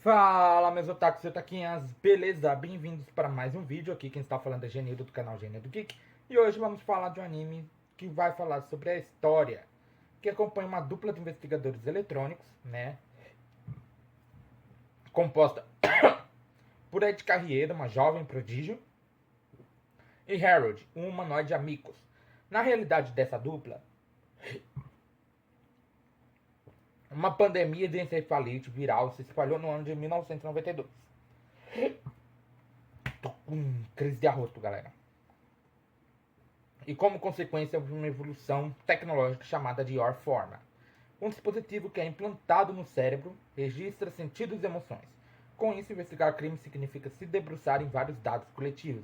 Fala, meus otakus e otaquinhas, beleza? Bem-vindos para mais um vídeo aqui. Quem está falando é Genildo do canal Genildo Geek. E hoje vamos falar de um anime que vai falar sobre a história que acompanha uma dupla de investigadores eletrônicos, né? Composta por Ed Carriera, uma jovem prodígio, e Harold, um humanoide amigos. Na realidade dessa dupla, uma pandemia de encefalite viral se espalhou no ano de 1992. Tô com crise de arroto, galera. E como consequência houve uma evolução tecnológica chamada de Orforma. Um dispositivo que é implantado no cérebro, registra sentidos e emoções. Com isso, investigar crime significa se debruçar em vários dados coletivos.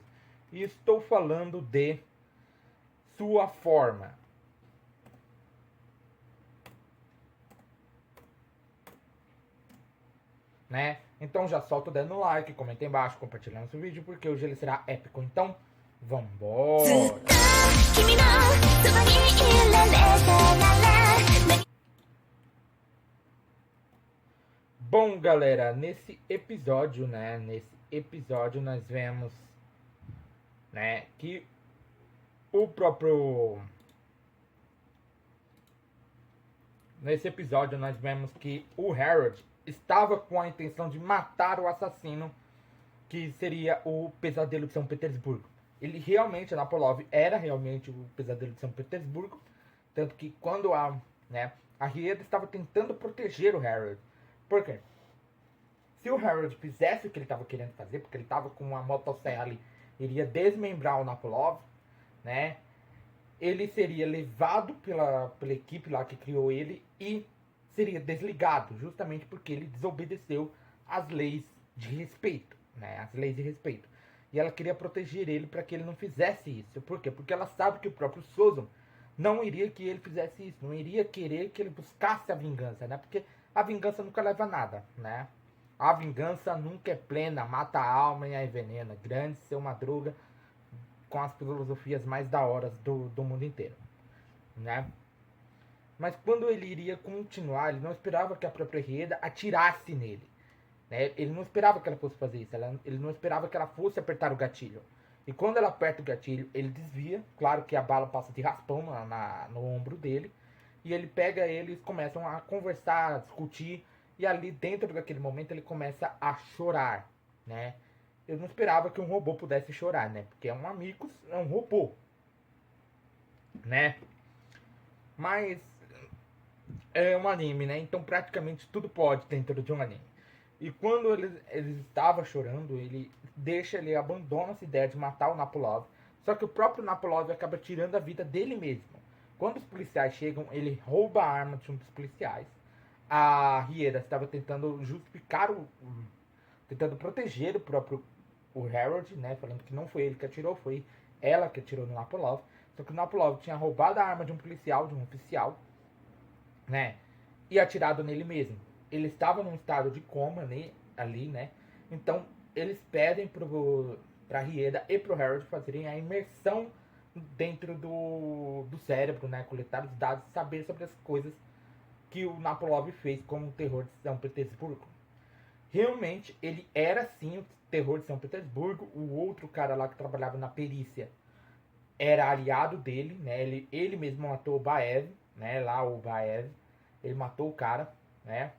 E estou falando de sua forma. Né? Então já solta o dedo no like, comenta aí embaixo, compartilhando esse vídeo, porque hoje ele será épico. Então, vambora! Bom, galera, nesse episódio nós vemos, né, que o próprio... Nesse episódio nós vemos que o Harold estava com a intenção de matar o assassino, que seria o Pesadelo de São Petersburgo. Ele realmente, a Napolov era realmente o Pesadelo de São Petersburgo, tanto que quando a Rieda estava tentando proteger o Harold. Por quê? Se o Harold fizesse o que ele estava querendo fazer, porque ele estava com uma motosserra ali, iria desmembrar o Napolov, né? Ele seria levado pela equipe lá que criou ele e seria desligado, justamente porque ele desobedeceu às leis de respeito, né? As leis de respeito. E ela queria proteger ele para que ele não fizesse isso. Por quê? Porque ela sabe que o próprio Sozon não iria que ele fizesse isso, não iria querer que ele buscasse a vingança, né? Porque a vingança nunca leva a nada, né? A vingança nunca é plena, mata a alma e a envenena. Grande ser uma droga com as filosofias mais da hora do mundo inteiro, né? Mas quando ele iria continuar, ele não esperava que a própria Rieda atirasse nele, né? Ele não esperava que ela fosse fazer isso, ele não esperava que ela fosse apertar o gatilho. E quando ela aperta o gatilho, ele desvia, claro que a bala passa de raspão no ombro dele, e ele pega ele e eles começam a conversar, a discutir, e ali dentro daquele momento ele começa a chorar, né? Eu não esperava que um robô pudesse chorar, né? Porque é um Amicus, é um robô, né? Mas é um anime, né? Então praticamente tudo pode dentro de um anime. E quando ele estava chorando, ele abandona essa ideia de matar o Napolov. Só que o próprio Napolov acaba tirando a vida dele mesmo. Quando os policiais chegam, ele rouba a arma de um dos policiais. A Riera estava tentando justificar tentando proteger o Harold, né? Falando que não foi ele que atirou, foi ela que atirou no Napolov. Só que o Napolov tinha roubado a arma de um policial, de um oficial, né? E atirado nele mesmo. Ele estava num estado de coma, né, ali, né? Então eles pedem pra Rieda e pro Harold fazerem a imersão dentro do cérebro, né? Coletar os dados e saber sobre as coisas que o Napolov fez como o terror de São Petersburgo. Realmente, ele era sim o terror de São Petersburgo. O outro cara lá que trabalhava na perícia era aliado dele, né? Ele mesmo matou o Baev, né? Lá o Baev. Ele matou o cara, né?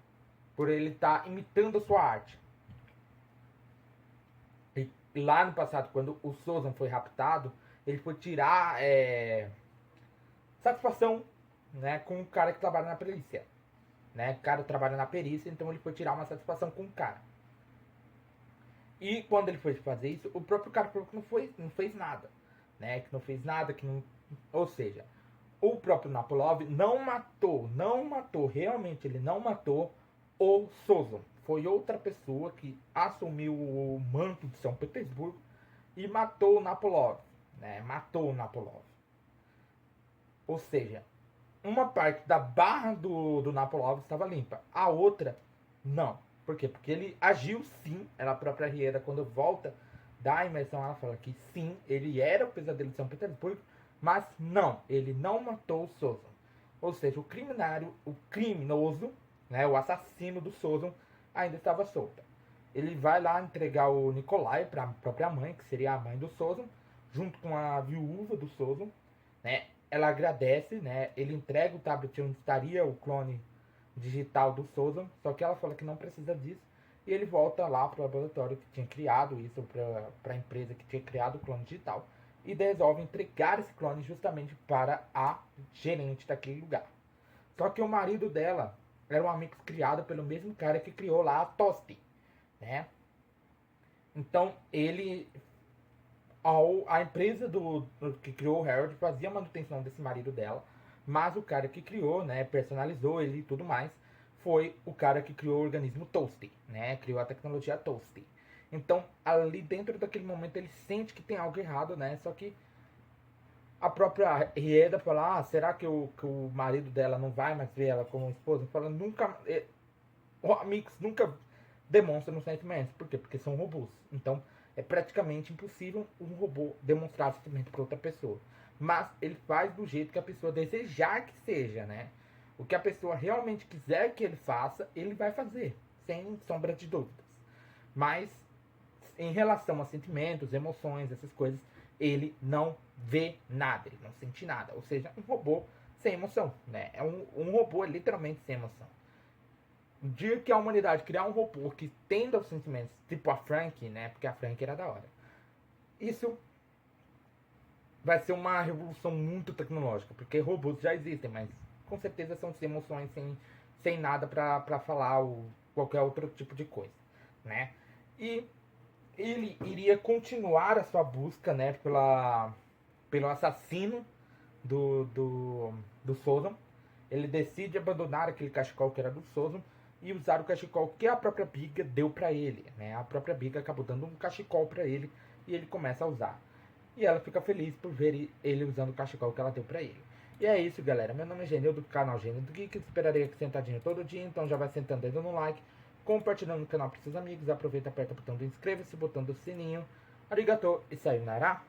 Por ele estar imitando a sua arte. E lá no passado, quando o Sozan foi raptado, ele foi tirar satisfação, né? Com o cara que trabalha na perícia. Né? O cara trabalha na perícia, então ele foi tirar uma satisfação com o cara. E quando ele foi fazer isso, o próprio cara falou que não fez nada, né? Que não fez nada, que não... Ou seja, o próprio Napolov não matou, realmente ele não matou o Sozon. Foi outra pessoa que assumiu o manto de São Petersburgo e matou o Napolov, né? Matou o Napolov. Ou seja, uma parte da barra do Napolov estava limpa, a outra não. Por quê? Porque ele agiu sim, ela própria Riera, quando volta da imersão, ela fala que sim, ele era o Pesadelo de São Petersburgo, mas não, ele não matou o Sozon. Ou seja, o criminoso, né, o assassino do Sozon, ainda estava solta. Ele vai lá entregar o Nikolai para a própria mãe, que seria a mãe do Sozon, junto com a viúva do Sozon, né? Ela agradece, né? Ele entrega o tablet onde estaria o clone digital do Sozon, só que ela fala que não precisa disso, e ele volta lá para o laboratório que tinha criado isso, para a empresa que tinha criado o clone digital, e resolve entregar esse clone justamente para a gerente daquele lugar. Só que o marido dela era um amigo criado pelo mesmo cara que criou lá a Tosti, né? Então ele, a empresa que criou o Harold fazia a manutenção desse marido dela, mas o cara que criou, né, personalizou ele e tudo mais, foi o cara que criou o organismo Toasty, né? Criou a tecnologia Toasty. Então, ali dentro daquele momento ele sente que tem algo errado, né? Só que a própria Rieda fala, será que o marido dela não vai mais ver ela como esposa? Fala, nunca... amigos nunca demonstram sentimentos. Por quê? Porque são robôs. Então, é praticamente impossível um robô demonstrar sentimento para outra pessoa. Mas ele faz do jeito que a pessoa desejar que seja, né? O que a pessoa realmente quiser que ele faça, ele vai fazer, sem sombra de dúvidas. Mas, em relação a sentimentos, emoções, essas coisas, ele não vê nada, ele não sente nada. Ou seja, um robô sem emoção, né? É um robô literalmente sem emoção. O dia que a humanidade criar um robô que tenda os sentimentos, tipo a Frank, né? Porque a Frank era da hora. Isso vai ser uma revolução muito tecnológica, porque robôs já existem, mas com certeza são sem emoções, sem nada pra falar ou qualquer outro tipo de coisa, né? E ele iria continuar a sua busca, né, pelo assassino do Sozon. Ele decide abandonar aquele cachecol que era do Sozon e usar o cachecol que a própria Biga deu pra ele, né? A própria Biga acabou dando um cachecol pra ele e ele começa a usar. E ela fica feliz por ver ele usando o cachecol que ela deu pra ele. E é isso, galera. Meu nome é Genil, do canal Genil do Geek. Esperaria aqui sentadinho todo dia, então já vai sentando, dando no like, compartilhando no canal para seus amigos. Aproveita, aperta o botão do inscreva-se, botão do sininho. Arigatou e sayonara.